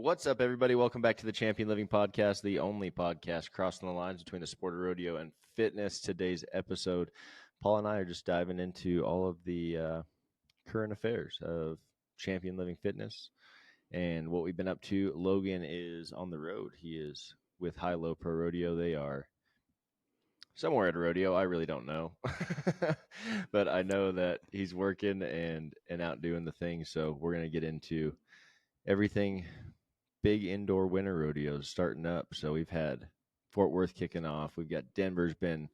What's up, everybody? Welcome back to the Champion Living Podcast, the only podcast crossing the lines between the sport of rodeo and fitness. Today's episode, Paul and I are just diving into all of the current affairs of Champion Living Fitness and what we've been up to. Logan is on the road. He is with High Low Pro Rodeo. They are somewhere at a rodeo. I really don't know, but I know that he's working and out doing the thing. So we're going to get into everything big indoor winter rodeos starting up. So we've had Fort Worth kicking off. We've got Denver's been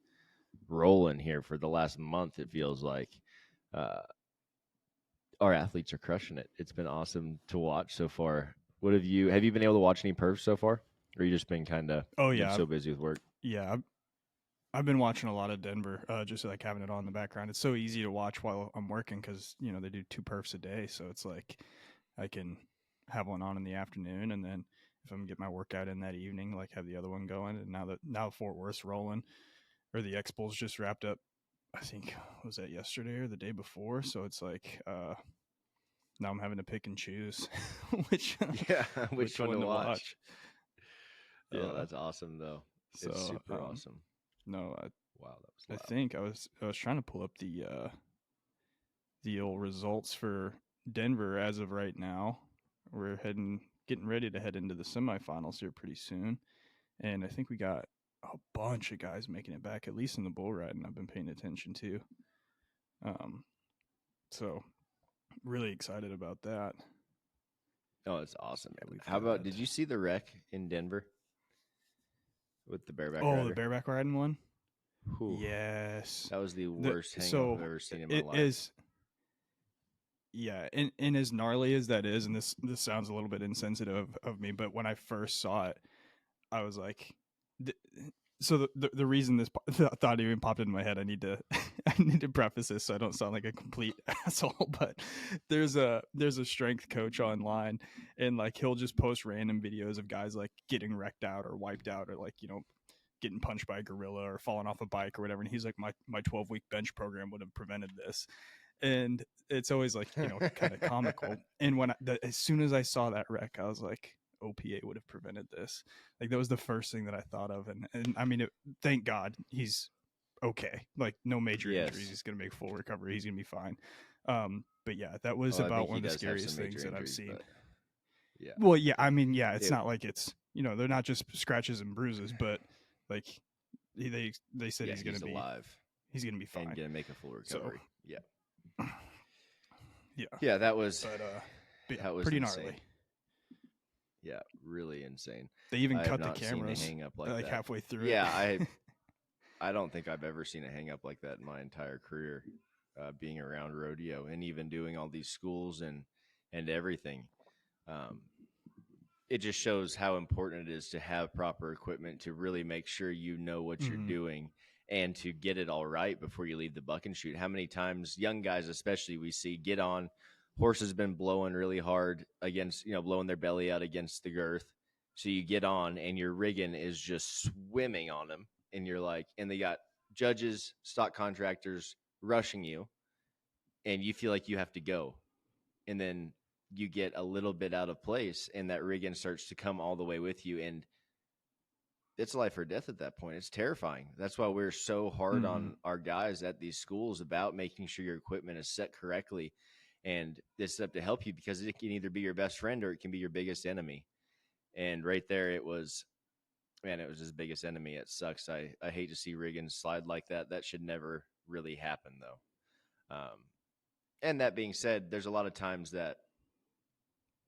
rolling here for the last month. It feels like our athletes are crushing it. It's been awesome to watch so far. What have you been able to watch any perfs so far? Or you just been kind of so busy with work? Yeah, I've been watching a lot of Denver, just like having it on in the background. It's so easy to watch while I'm working because, they do 2 perfs a day. So it's like I can have one on in the afternoon, and then if I'm getting my workout in that evening, like have the other one going. And now Fort Worth's rolling, or the Expos just wrapped up. I think, was that yesterday or the day before? So it's like now I'm having to pick and choose which one to watch. Yeah, that's awesome though. It's super awesome. No, wow, that was loud. I think I was trying to pull up the old results for Denver as of right now. We're getting ready to head into the semifinals here pretty soon, and I think we got a bunch of guys making it back, at least in the bull riding. I've been paying attention to. So really excited about that. Oh, it's awesome, man. How about, did you see the wreck in Denver with the bareback rider? The bareback riding one? Ooh, yes. That was the worst hang-up I've ever seen in my life. Yeah, and as gnarly as that is, and this sounds a little bit insensitive of me, but when I first saw it, I was like, so the reason this thought even popped into my head, I need to preface this so I don't sound like a complete asshole, but there's a strength coach online, and like he'll just post random videos of guys like getting wrecked out or wiped out, or like, getting punched by a gorilla or falling off a bike or whatever, and he's like, my 12-week bench program would have prevented this. And it's always like, kind of comical. And as soon as I saw that wreck, I was like, OPA would have prevented this. Like, that was the first thing that I thought of. And I mean, thank God he's okay. Like, no major injuries. He's going to make full recovery. He's going to be fine. But yeah, that was about one of the scariest things that I've seen. Yeah. Well, yeah, I mean, yeah, it's not like it's, they're not just scratches and bruises, but like they said he's going to be alive. He's going to be fine. And going to make a full recovery. So, yeah. Yeah, that was pretty gnarly. Insane. Yeah, really insane. They even cut the cameras hang up like halfway through. Yeah, I don't think I've ever seen a hang up like that in my entire career, being around rodeo and even doing all these schools and everything. It just shows how important it is to have proper equipment to really make sure you know what you're doing and to get it all right before you leave the buck and shoot. How many times, young guys especially, we see get on, horse has been blowing really hard against, blowing their belly out against the girth. So you get on and your rigging is just swimming on them. And you're like, and they got judges, stock contractors rushing you. And you feel like you have to go. And then you get a little bit out of place and that rigging starts to come all the way with you. And it's life or death at that point. It's terrifying. That's why we're so hard on our guys at these schools about making sure your equipment is set correctly. And it's up to help you because it can either be your best friend or it can be your biggest enemy. And right there, it was his biggest enemy. It sucks. I hate to see rigging slide like that. That should never really happen, though. And that being said, there's a lot of times that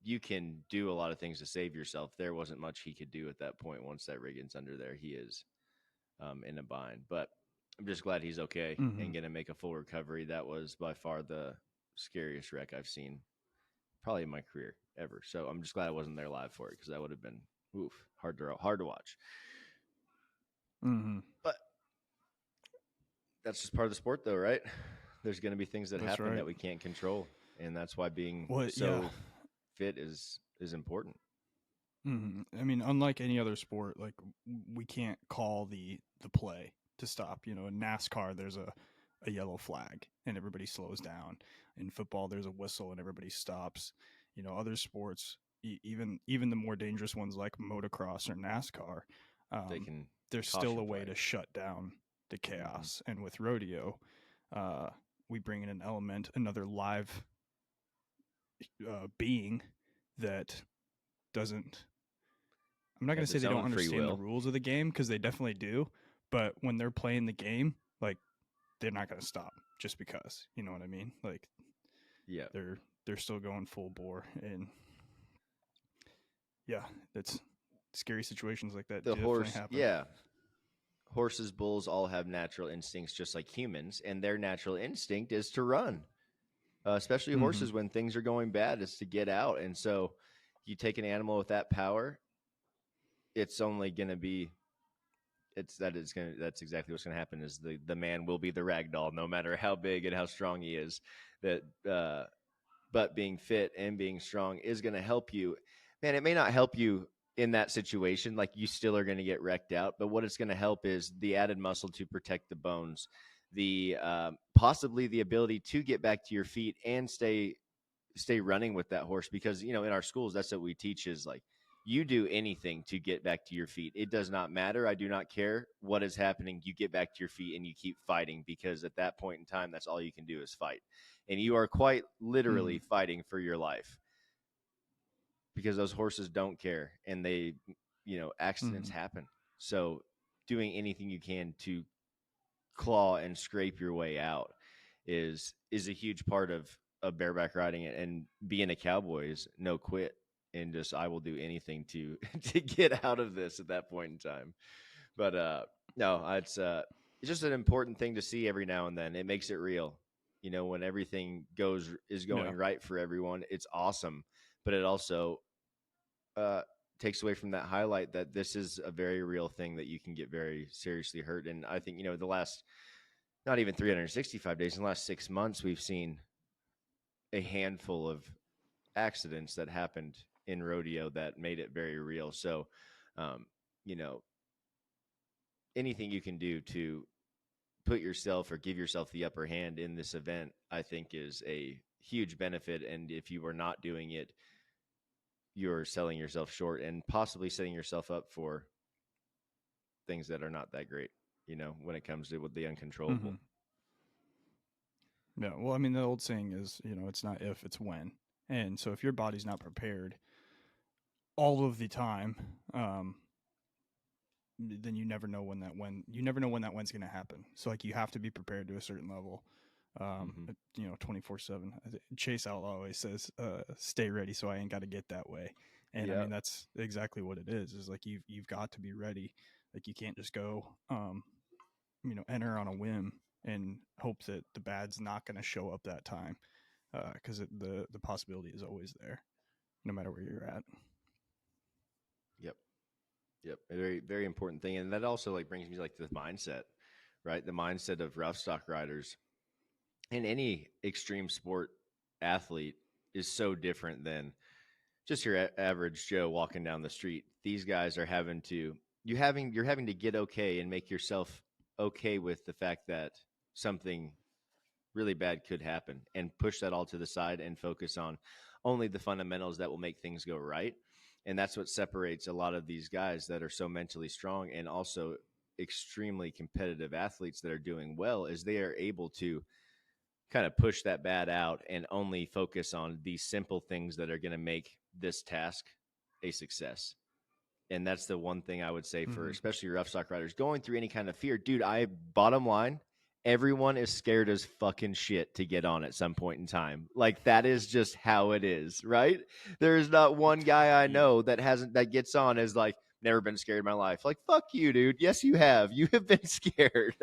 you can do a lot of things to save yourself. There wasn't much he could do at that point. Once that rigging's under there, he is in a bind. But I'm just glad he's okay and going to make a full recovery. That was by far the scariest wreck I've seen probably in my career ever. So I'm just glad I wasn't there live for it because that would have been hard to watch. But that's just part of the sport, though, right? There's going to be things that happen that we can't control, and that's why being fit is important. I mean, unlike any other sport, like we can't call the play to stop. In NASCAR, there's a yellow flag and everybody slows down. In football, there's a whistle and everybody stops. Other sports, even the more dangerous ones like motocross or NASCAR, They can there's still caution a way flag. to shut down the chaos. And with rodeo, we bring in an element, another live being that doesn't. I'm not going Has to say its they don't own free understand the will. rules of the game, because they definitely do. But when they're playing the game, like, they're not going to stop just because. You know what I mean? Like, Yeah. they're still going full bore, and yeah, that's scary situations like that The definitely horse, happen. yeah. Horses, bulls all have natural instincts just like humans, and their natural instinct is to run. Especially Mm-hmm. horses when things are going bad, is to get out. And so you take an animal with that power, it's only going to be that's exactly what's going to happen is the man will be the rag doll no matter how big and how strong he is. That but being fit and being strong is going to help you. Man, it may not help you in that situation, like you still are going to get wrecked out, but what it's going to help is the added muscle to protect the bones, the possibly the ability to get back to your feet and stay running with that horse. Because in our schools, that's what we teach is like, you do anything to get back to your feet. It does not matter. I do not care what is happening. You get back to your feet and you keep fighting, because at that point in time, that's all you can do is fight. And you are quite literally Mm-hmm. fighting for your life, because those horses don't care, and they, accidents Mm-hmm. happen. So doing anything you can to claw and scrape your way out is a huge part of bareback riding. And being a cowboy is no quit, and just I will do anything to to get out of this at that point in time. But no, it's just an important thing to see every now and then. It makes it real. When everything is Yeah. going right for everyone, it's awesome. But it also uh takes away from that highlight that this is a very real thing, that you can get very seriously hurt. And I think, the last, not even 365 days, in the last 6 months, we've seen a handful of accidents that happened in rodeo that made it very real. So, um, you know, anything you can do to put yourself or give yourself the upper hand in this event, I think is a huge benefit. And if you are not doing it, you're selling yourself short and possibly setting yourself up for things that are not that great, when it comes to with the Mm-hmm. uncontrollable. Yeah. Well, I mean, the old saying is, it's not if, it's when. And so if your body's not prepared all of the time, then you never know when that when's going to happen. So like, you have to be prepared to a certain level. Mm-hmm. 24/7. Chase Outlaw always says, "Stay ready, so I ain't got to get that way." And I Yeah. mean, that's exactly what it is. Is like, you've got to be ready. Like, you can't just go, enter on a whim and hope that the bad's not going to show up that time, because the possibility is always there, no matter where you're at. Yep. Yep. A very, very important thing. And that also like brings me like to the mindset, right? The mindset of rough stock riders and any extreme sport athlete is so different than just your average Joe walking down the street. These guys are having to you're having to get okay and make yourself okay with the fact that something really bad could happen, and push that all to the side and focus on only the fundamentals that will make things go right. And that's what separates a lot of these guys that are so mentally strong and also extremely competitive athletes that are doing well, is they are able to kind of push that bad out and only focus on these simple things that are going to make this task a success. And that's the one thing I would say for Mm-hmm. especially rough stock riders going through any kind of fear. Dude, bottom line, everyone is scared as fucking shit to get on at some point in time. Like, that is just how it is, right? There is not one guy I Yeah. know that gets on as like, never been scared in my life. Like, fuck you, dude. Yes, you have. You have been scared.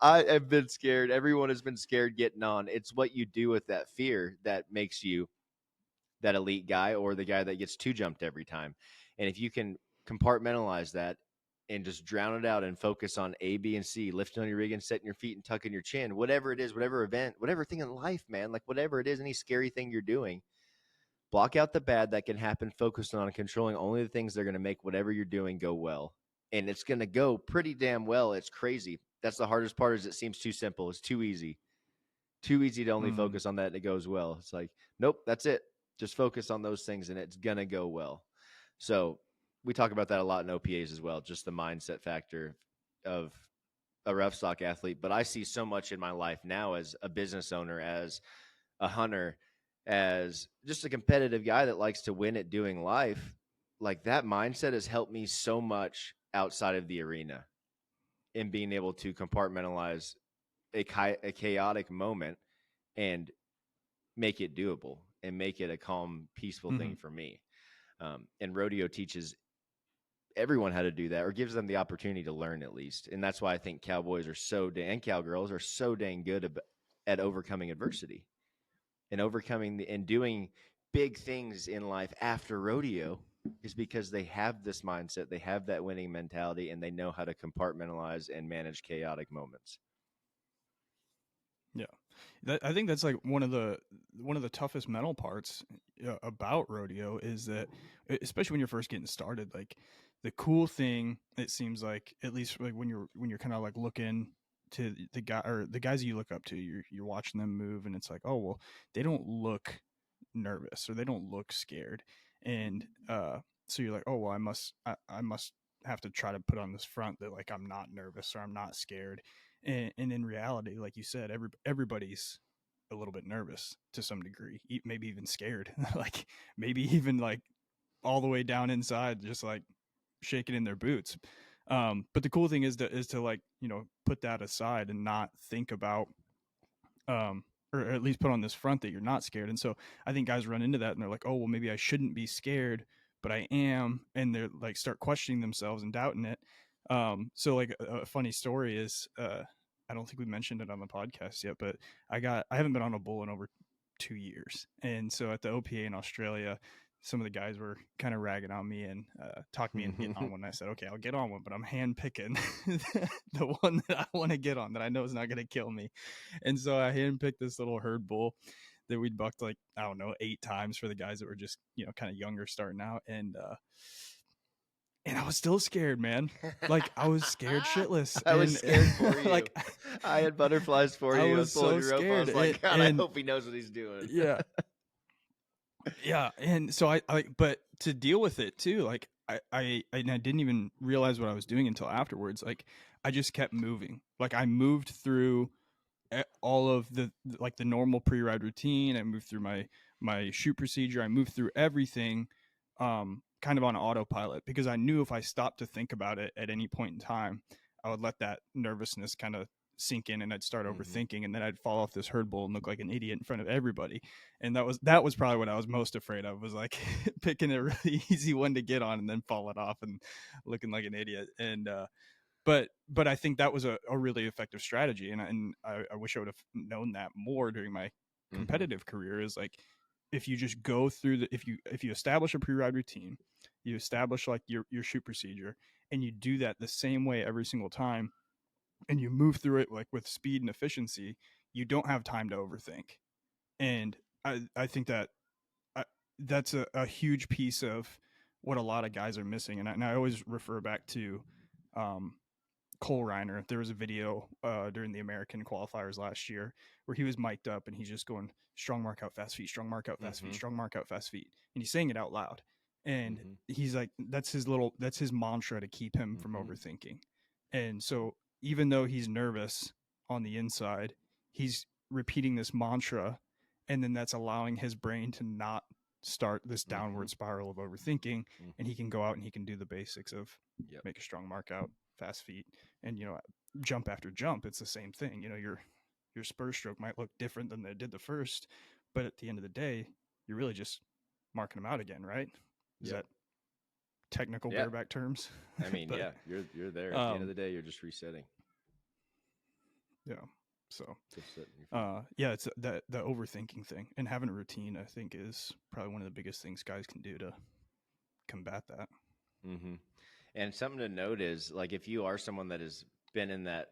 I have been scared. Everyone has been scared getting on. It's what you do with that fear that makes you that elite guy, or the guy that gets two jumped every time. And if you can compartmentalize that and just drown it out and focus on A, B, and C, lifting on your rig and setting your feet and tucking your chin, whatever it is, whatever event, whatever thing in life, man, like whatever it is, any scary thing you're doing, block out the bad that can happen, focus on controlling only the things that are going to make whatever you're doing go well. And it's going to go pretty damn well. It's crazy. That's the hardest part, is it seems too simple. It's too easy. Too easy to only Mm-hmm. focus on that and it goes well. It's like, nope, that's it. Just focus on those things and it's going to go well. So we talk about that a lot in OPAs as well, just the mindset factor of a rough stock athlete. But I see so much in my life now as a business owner, as a hunter, as just a competitive guy that likes to win at doing life. Like that mindset has helped me so much outside of the arena in being able to compartmentalize a chaotic moment and make it doable and make it a calm, peaceful thing for me. And rodeo teaches everyone how to do that, or gives them the opportunity to learn at least. And that's why I think cowboys are and cowgirls are so dang good at overcoming adversity and overcoming and doing big things in life after rodeo, is because they have this mindset, they have that winning mentality, and they know how to compartmentalize and manage chaotic moments. Yeah, I think that's like one of the toughest mental parts about rodeo is that, especially when you're first getting started, like the cool thing, it seems like, at least like when you're kind of like looking to the guy or the guys that you look up to, you're watching them move, and it's like, oh well, they don't look nervous or they don't look scared, and so you're like, oh well, I must have to try to put on this front that like I'm not nervous or I'm not scared. And in reality, like you said, everybody's a little bit nervous to some degree, maybe even scared, like maybe even like all the way down inside, just like shaking in their boots. But the cool thing is to like, put that aside and not think about, or at least put on this front that you're not scared. And so I think guys run into that and they're like, oh, well, maybe I shouldn't be scared, but I am. And they're like, start questioning themselves and doubting it. So like a funny story is, I don't think we mentioned it on the podcast yet, but I haven't been on a bull in over 2 years. And so at the OPA in Australia, some of the guys were kind of ragging on me and talked me into getting on one. And I said, okay, I'll get on one, but I'm hand picking the one that I want to get on that I know is not going to kill me. And so I hand picked this little herd bull that we'd bucked like, I don't know, 8 times for the guys that were just, kind of younger starting out. And I was still scared, man. Like I was scared shitless. I was scared for you. Like I had butterflies for you. I was pulling your rope. I was like, God, I hope he knows what he's doing. Yeah. Yeah. And so I but to deal with it too, like I didn't even realize what I was doing until afterwards. Like I just kept moving. Like I moved through all of the like the normal pre-ride routine. I moved through my shoot procedure. I moved through everything kind of on autopilot, because I knew if I stopped to think about it at any point in time, I would let that nervousness kind of sink in and I'd start overthinking, and then I'd fall off this herd bull and look like an idiot in front of everybody. And that was probably what I was most afraid of, was like picking a really easy one to get on and then falling off and looking like an idiot. And but I think that was a really effective strategy, and I wish I would have known that more during my competitive career. Is like, if you just go through if you establish a pre-ride routine, you establish like your shoot procedure, and you do that the same way every single time, and you move through it like with speed and efficiency, you don't have time to overthink. And I think that that's a huge piece of what a lot of guys are missing. And I always refer back to Cole Reiner. There was a video during the American qualifiers last year where he was mic'd up and he's just going strong mark out fast feet, strong mark out fast feet, strong mark out fast feet, and he's saying it out loud. And he's like, that's his mantra to keep him from overthinking. And so even though he's nervous on the inside, he's repeating this mantra, and then that's allowing his brain to not start this downward spiral of overthinking, and he can go out and he can do the basics of make a strong mark out, fast feet, and jump after jump. It's the same thing. Your spur stroke might look different than they did the first, but at the end of the day, you're really just marking them out again, right? Is that technical bareback terms? I mean, but, you're there. At the end of the day, you're just resetting. Yeah. So, it's the overthinking thing, and having a routine, I think, is probably one of the biggest things guys can do to combat that. And something to note is, like, if you are someone that has been in that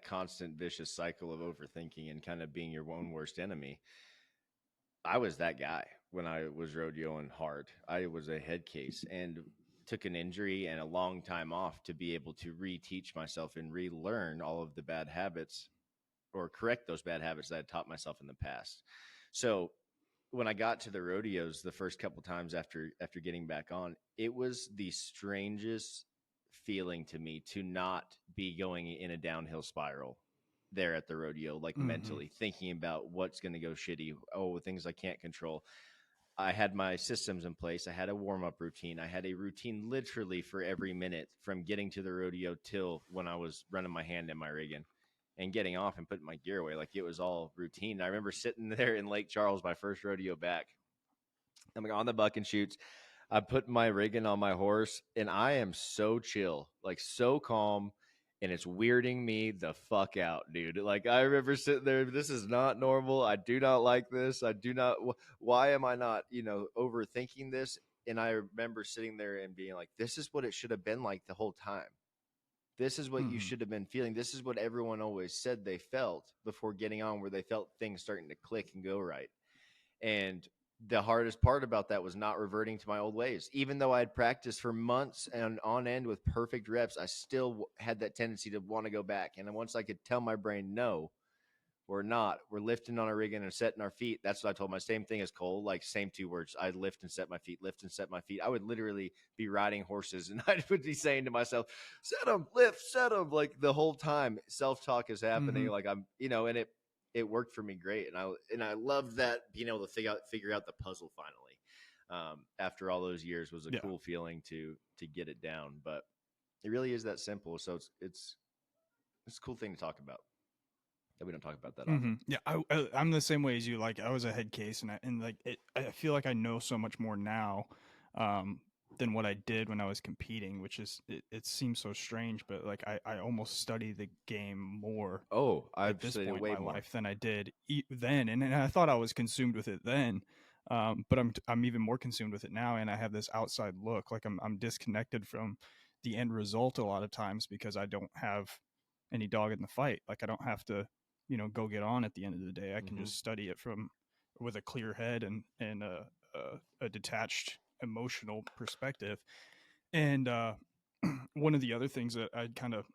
constant vicious cycle of overthinking and kind of being your own worst enemy, I was that guy when I was rodeoing hard. I was a head case and took an injury and a long time off to be able to reteach myself and relearn all of the bad habits, or correct those bad habits that I taught myself in the past. So when I got to the rodeos the first couple times after getting back on, it was the strangest feeling to me to not be going in a downhill spiral there at the rodeo, like Mm-hmm. mentally thinking about what's going to go shitty, oh, things I can't control. I had my systems in place. I had a warm up routine. I had a routine literally for every minute from getting to the rodeo till when I was running my hand in my rigging and getting off and putting my gear away. Like it was all routine. I remember sitting there in Lake Charles, my first rodeo back. I'm like on the buck and shoots. I put my rigging on my horse and I am so chill, like so calm. And it's weirding me the fuck out, dude. Like I remember sitting there, this is not normal. I do not like this. I do not. Why am I not, overthinking this? And I remember sitting there and being like, this is what it should have been like the whole time. This is what you Mm-hmm. should have been feeling. This is what everyone always said they felt before getting on, where they felt things starting to click and go right. And the hardest part about that was not reverting to my old ways. Even though I had practiced for months and on end with perfect reps, I still had that tendency to want to go back. And then once I could tell my brain, no, we're not. We're lifting on our rigging and setting our feet. That's what I told my same thing as Cole, like same two words. I lift and set my feet, lift and set my feet. I would literally be riding horses and I would be saying to myself, set them, lift, set them. Like the whole time self-talk is Mm-hmm. happening. Like and it worked for me great. And I loved that being able to figure out the puzzle finally. After all those years was a Yeah. cool feeling to get it down. But it really is that simple. So it's a cool thing to talk about that we don't talk about that Mm-hmm. often. Yeah, I'm the same way as you. Like, I was a head case, and like I feel like I know so much more now, um, than what I did when I was competing, which is it seems so strange, but like I almost study the game more Oh, at I've this studied it point in way my more. life than I did then, and I thought I was consumed with it then, but I'm even more consumed with it now, and I have this outside look, like I'm disconnected from the end result a lot of times because I don't have any dog in the fight. Like I don't have to, go get on at the end of the day. I can Hmm. just study it from with a clear head and a detached emotional perspective. And one of the other things that I'd kind of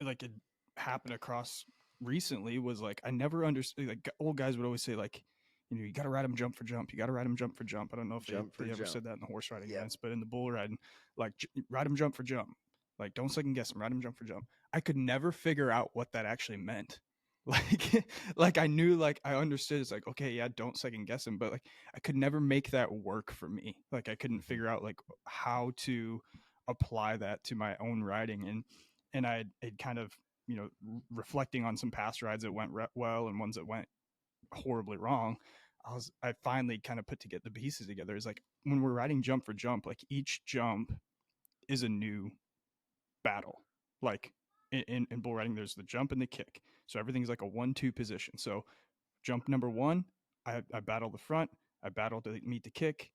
like it happened across recently was like I never understood. Like old guys would always say like, you got to ride them jump for jump. You got to ride them jump for jump. I don't know if Jump for they ever jump. said that in the horse riding Yep. events, but in the bull riding, like ride them jump for jump. Like don't second guess them. Ride them jump for jump. I could never figure out what that actually meant. Like, like I knew, like I understood. It's like okay, yeah, don't second guess them, but like I could never make that work for me. Like I couldn't Hmm. figure out like how to apply that to my own riding, and I had kind of reflecting on some past rides that went well and ones that went horribly wrong. I finally kind of put together the pieces together. Is like when we're riding jump for jump, like each jump is a new battle. Like in bull riding, there's the jump and the kick, so everything's like a 1-2 position. So jump number one, I battle the front, I battle to meet the kick,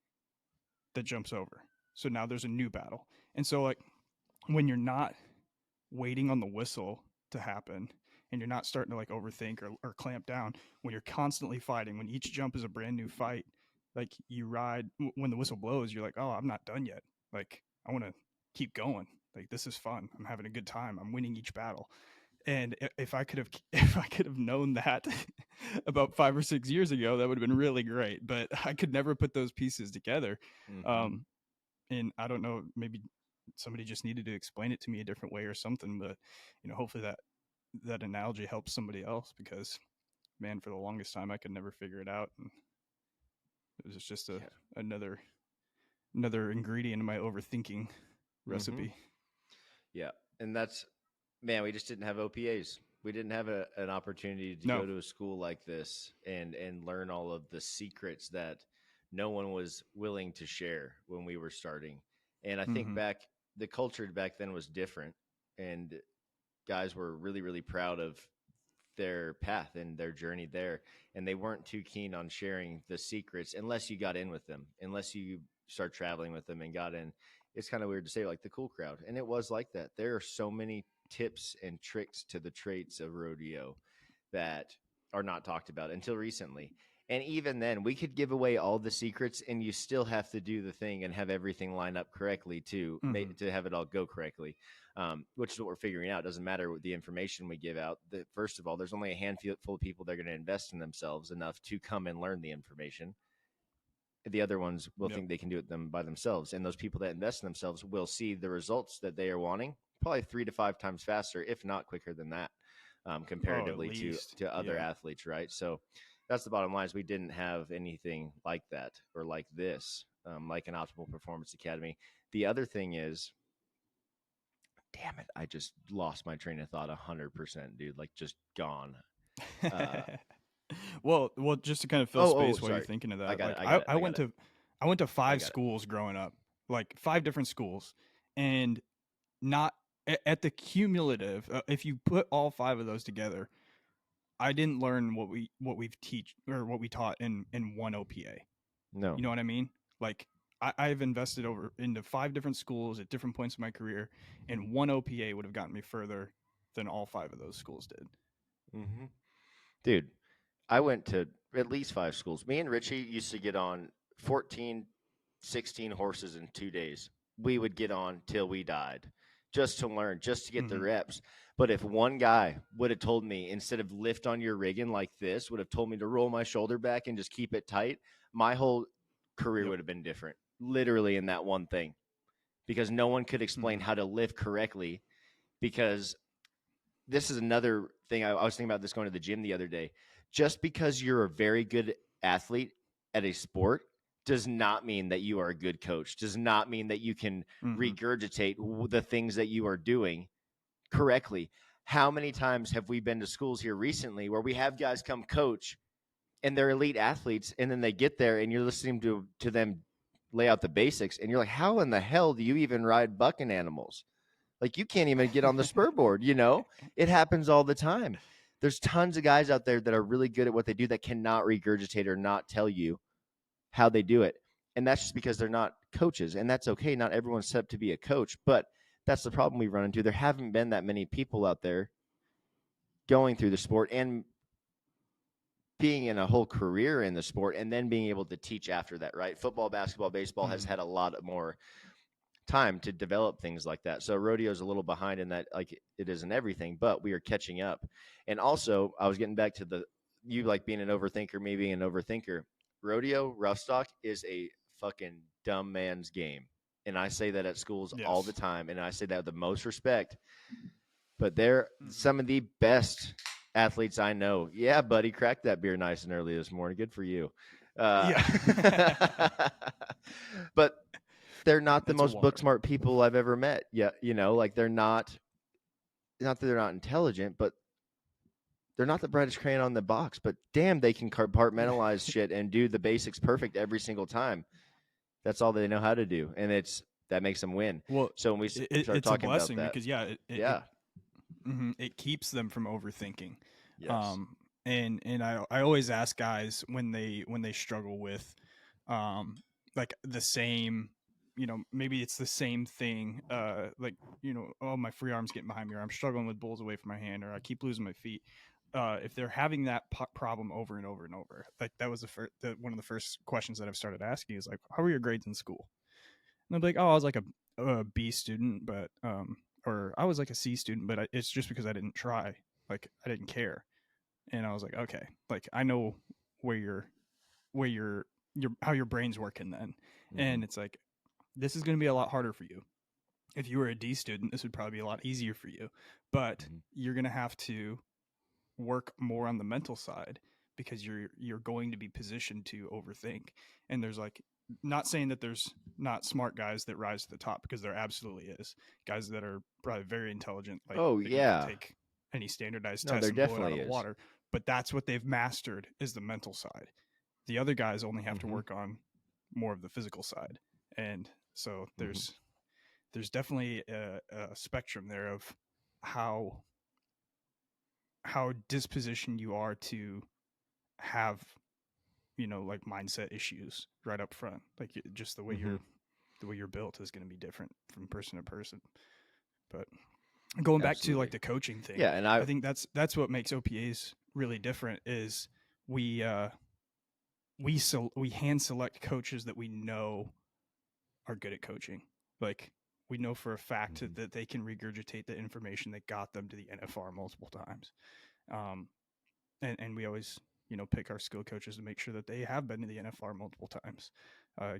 that jumps over. So now there's a new battle, and so like when you're not waiting on the whistle to happen and you're not starting to like overthink or clamp down when you're constantly fighting, when each jump is a brand new fight, like you ride when the whistle blows, you're like, oh, I'm not done yet. Like I want to keep going. Like this is fun. I'm having a good time. I'm winning each battle. And if I could have if I could have known that about 5 or 6 years ago, that would have been really great. But I could never put those pieces together. Hmm. Um, and I don't know, maybe somebody just needed to explain it to me a different way or something, but hopefully that analogy helps somebody else because man, for the longest time I could never figure it out, and it was just a Yeah. another another ingredient in my overthinking Hmm. recipe. Yeah. And that's, man, we just didn't have OPAs. We didn't have an opportunity to No. go to a school like this and learn all of the secrets that no one was willing to share when we were starting. And I think Mm-hmm. back, the culture back then was different, and guys were really, really proud of their path and their journey there. And they weren't too keen on sharing the secrets unless you got in with them, unless you start traveling with them and got in. It's kind of weird to say, like the cool crowd. And it was like that. There are so many tips and tricks to the traits of rodeo that are not talked about until recently. And even then, we could give away all the secrets, and you still have to do the thing and have everything line up correctly to have it all go correctly. Which is what we're figuring out. It doesn't matter what the information we give out. First of all, there's only a handful of people that are going to invest in themselves enough to come and learn the information. The other ones will Yep. think they can do it them by themselves, and those people that invest in themselves will see the results that they are wanting probably 3 to 5 times faster, if not quicker than that, comparatively to other athletes, right? So that's the bottom line. Is we didn't have anything like that or like this, like an Optimal Performance Academy. The other thing is, damn it, I just lost my train of thought 100%, dude. Like just gone. Well, just to kind of fill space while sorry. you're thinking of that, I got like it. I got it. I went to 5 got it. schools growing up, like 5 different schools, and not at the cumulative. If you put all 5 of those together, I didn't learn what we taught in one OPA. No. You know what I mean? Like I've invested over into 5 different schools at different points in my career, and one OPA would have gotten me further than all 5 of those schools did. Mm-hmm. Dude, I went to at least 5 schools. Me and Richie used to get on 14, 16 horses in 2 days. We would get on till we died just to learn, just to get the reps. But if one guy would have told me, instead of lift on your rigging like this, would have told me to roll my shoulder back and just keep it tight, my whole career would have been different, literally in that one thing, because no one could explain how to lift correctly. Because this is another thing. I was thinking about this going to the gym the other day. Just because you're a very good athlete at a sport does not mean that you are a good coach, does not mean that you can regurgitate the things that you are doing correctly. How many times have we been to schools here recently where we have guys come coach and they're elite athletes, and then they get there and you're listening to them lay out the basics, and you're like, how in the hell do you even ride bucking animals? Like, you can't even get on the spur board, you know? It happens all the time. There's tons of guys out there that are really good at what they do that cannot regurgitate or not tell you how they do it. And that's just because they're not coaches. And that's okay. Not everyone's set up to be a coach, but that's the problem we run into. There haven't been that many people out there going through the sport and being in a whole career in the sport and then being able to teach after that, right? Football, basketball, baseball has had a lot more time to develop things like that. So rodeo is a little behind in that, like it is in everything, but we are catching up. And also, I was getting back to you like being an overthinker, me being an overthinker. Rodeo, rough stock is a fucking dumb man's game. And I say that at schools all the time, and I say that with the most respect. But they're some of the best athletes I know. Yeah, buddy, cracked that beer nice and early this morning. Good for you. But they're not the most book smart people I've ever met. Yeah, you know, like they're not that they're not intelligent, but they're not the brightest crayon on the box. But damn, they can compartmentalize shit and do the basics perfect every single time. That's all they know how to do, and that makes them win. Well, so when we start it's talking a blessing about that, because it keeps them from overthinking. Yes. And I always ask guys when they struggle with like the same, you know, maybe it's the same thing, like, you know, oh, my free arm's getting behind me, or I'm struggling with bulls away from my hand, or I keep losing my feet. If they're having that problem over and over and over, like that was one of the first questions that I've started asking is like, how were your grades in school? And they'll be like, oh, I was like a B student, but or I was like a C student, but it's just because I didn't try, like I didn't care. And I was like, okay, like I know where your how your brain's working then. And it's like, this is going to be a lot harder for you. If you were a D student, this would probably be a lot easier for you, but you're going to have to work more on the mental side because you're going to be positioned to overthink. And there's like, not saying that there's not smart guys that rise to the top, because there absolutely is guys that are probably very intelligent, like can take any standardized test and blow it out of the water, but that's what they've mastered is the mental side. The other guys only have to work on more of the physical side. And so there's definitely a spectrum there of how dispositioned you are to have, you know, like mindset issues right up front. Like just the way you're built is going to be different from person to person. But going back to like the coaching thing, and I think that's what makes OPAs really different is we we hand select coaches that we know are good at coaching. Like, we know for a fact that they can regurgitate the information that got them to the NFR multiple times. And we always, pick our skill coaches to make sure that they have been to the NFR multiple times. I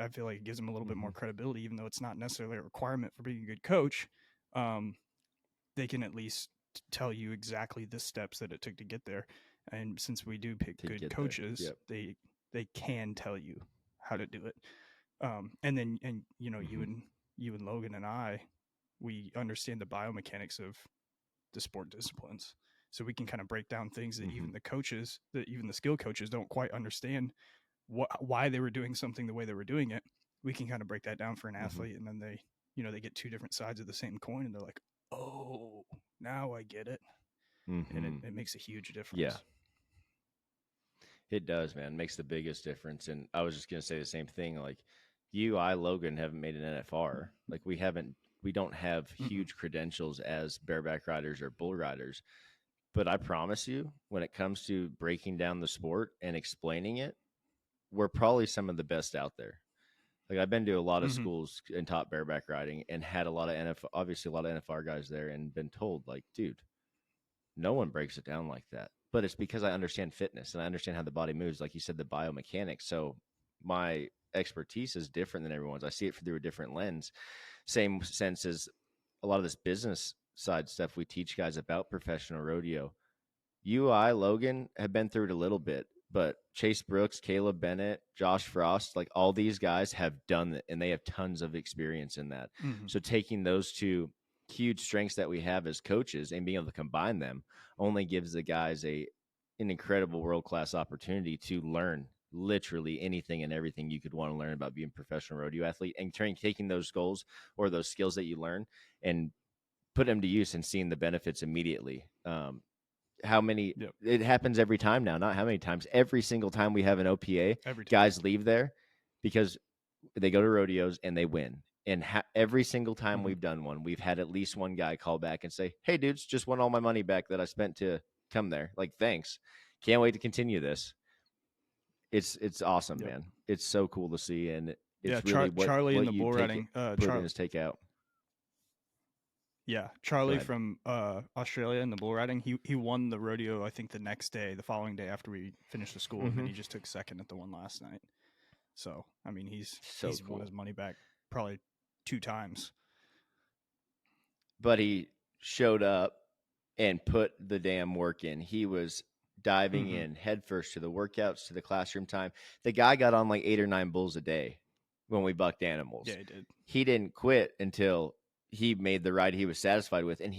feel like it gives them a little bit more credibility, even though it's not necessarily a requirement for being a good coach. They can at least tell you exactly the steps that it took to get there. And since we do pick good coaches, they can tell you how to do it. And then you and Logan and I, we understand the biomechanics of the sport disciplines, so we can kind of break down things that even the skill coaches don't quite understand why they were doing something the way they were doing it. We can kind of break that down for an athlete, and then they get two different sides of the same coin, and they're like, oh, now I get it. And it makes a huge difference. Yeah, it does, man. It makes the biggest difference. And I was just going to say the same thing. Like, Logan, haven't made an NFR. Like, we don't have huge credentials as bareback riders or bull riders. But I promise you, when it comes to breaking down the sport and explaining it, we're probably some of the best out there. Like, I've been to a lot of schools and taught bareback riding and had a lot of NFR guys there, and been told, like, dude, no one breaks it down like that. But it's because I understand fitness and I understand how the body moves. Like you said, the biomechanics. So my expertise is different than everyone's. I see it through a different lens. Same sense as a lot of this business side stuff we teach guys about professional rodeo. Logan, have been through it a little bit, but Chase Brooks, Caleb Bennett, Josh Frost, like, all these guys have done it, and they have tons of experience in that. So taking those two huge strengths that we have as coaches and being able to combine them only gives the guys an incredible world-class opportunity to learn literally anything and everything you could want to learn about being a professional rodeo athlete, and taking those goals or those skills that you learn and put them to use and seeing the benefits immediately. How many it happens every time now, not how many times, every single time we have an OPA, guys leave there because they go to rodeos and they win. And every single time we've done one, we've had at least one guy call back and say, hey, dudes, just won all my money back that I spent to come there. Like, thanks. Can't wait to continue this. It's awesome, man. It's so cool to see. And it's really Charlie what in the bull riding put in his takeout. Yeah, Charlie from Australia in the bull riding, he won the rodeo, I think, the following day after we finished the school, and then he just took second at the one last night. So, I mean, he's cool. Won his money back probably 2 times. But he showed up and put the damn work in. He was diving in headfirst to the workouts, to the classroom time. The guy got on like 8 or 9 bulls a day when we bucked animals. Yeah, he did. He didn't quit until he made the ride he was satisfied with. And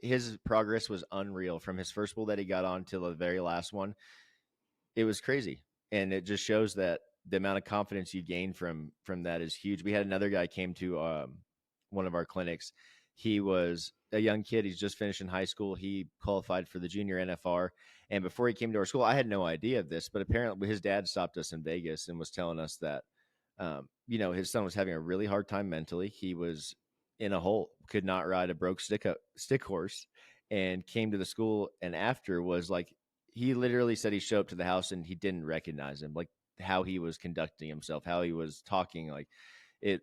his progress was unreal from his first bull that he got on till the very last one. It was crazy. And it just shows that the amount of confidence you gain from that is huge. We had another guy came to one of our clinics. He was a young kid. He's just finished in high school. He qualified for the junior NFR. And before he came to our school, I had no idea of this, but apparently his dad stopped us in Vegas and was telling us that, his son was having a really hard time mentally. He was in a hole, could not ride a broke stick horse, and came to the school. And after was like, he literally said he showed up to the house and he didn't recognize him, like how he was conducting himself, how he was talking. Like, it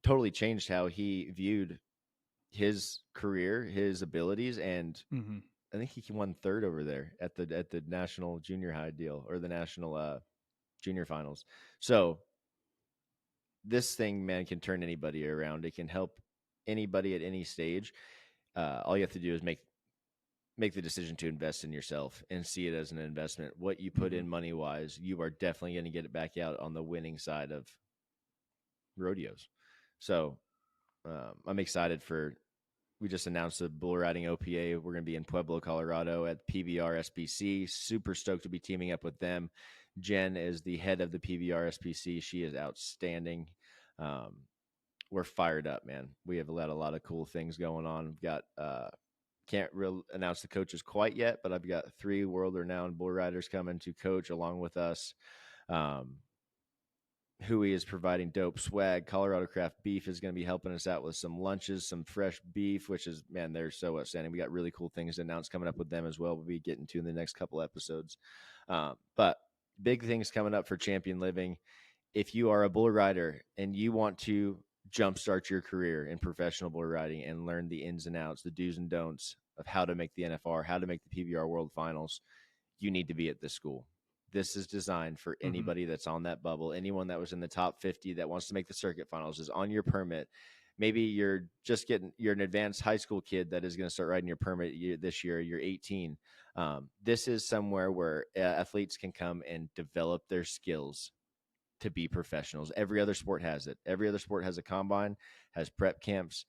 totally changed how he viewed his career, his abilities. And I think he won 3rd over there at the national junior high deal, or the national junior finals. So this thing, man, can turn anybody around. It can help anybody at any stage. All you have to do is make the decision to invest in yourself and see it as an investment. What you put in money wise, you are definitely going to get it back out on the winning side of rodeos. So I'm excited we just announced the bull riding OPA. We're going to be in Pueblo, Colorado at PBR SPC. Super stoked to be teaming up with them. Jen is the head of the PBR SPC. She is outstanding. We're fired up, man. We have a lot of cool things going on. We've got, can't really announce the coaches quite yet, but I've got 3 world-renowned bull riders coming to coach along with us. HOOEY is providing dope swag. Colorado Craft Beef is going to be helping us out with some lunches, some fresh beef, which is, man, they're so outstanding. We got really cool things to announce coming up with them as well. We'll be getting to in the next couple episodes. But big things coming up for Champion Living. If you are a bull rider and you want to jumpstart your career in professional bull riding and learn the ins and outs, the do's and don'ts of how to make the NFR, how to make the PBR World Finals, you need to be at this school. This is designed for anybody that's on that bubble. Anyone that was in the top 50 that wants to make the circuit finals is on your permit. Maybe you're an advanced high school kid that is going to start riding your permit this year. You're 18. This is somewhere where athletes can come and develop their skills to be professionals. Every other sport has it. Every other sport has a combine, has prep camps.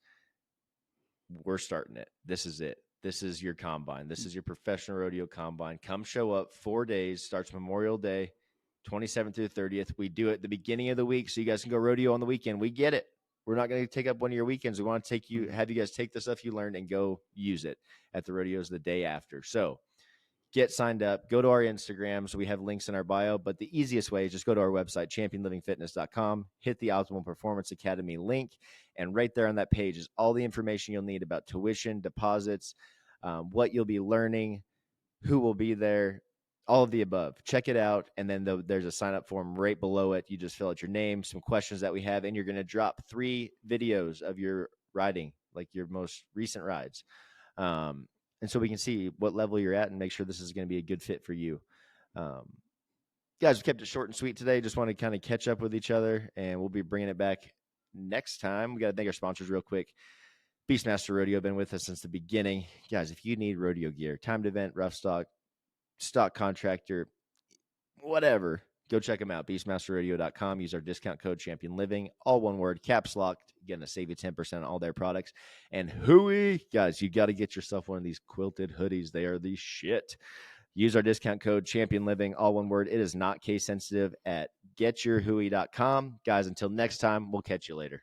We're starting it. This is it. This is your combine. This is your professional rodeo combine. Come show up. 4 days. Starts Memorial Day, 27th through 30th. We do it at the beginning of the week so you guys can go rodeo on the weekend. We get it. We're not going to take up one of your weekends. We want to have you guys take the stuff you learned and go use it at the rodeos the day after. So get signed up. Go to our Instagrams. We have links in our bio, but the easiest way is just go to our website, championlivingfitness.com, hit the Optimal Performance Academy link, and right there on that page is all the information you'll need about tuition, deposits, what you'll be learning, who will be there, all of the above. Check it out, and then there's a sign-up form right below it. You just fill out your name, some questions that we have, and you're going to drop 3 videos of your riding, like your most recent rides. And so we can see what level you're at and make sure this is going to be a good fit for you. Guys, we kept it short and sweet today. Just want to kind of catch up with each other, and we'll be bringing it back next time. We got to thank our sponsors real quick. Beastmaster Rodeo, been with us since the beginning. Guys, if you need rodeo gear, timed event, rough stock contractor, whatever, go check them out. Beastmasterradio.com. Use our discount code ChampionLiving, all one word, caps locked. Going to save you 10% on all their products. And HOOEY, guys, you got to get yourself one of these quilted hoodies. They are the shit. Use our discount code ChampionLiving, all one word. It is not case sensitive at getyourhooey.com. Guys, until next time, we'll catch you later.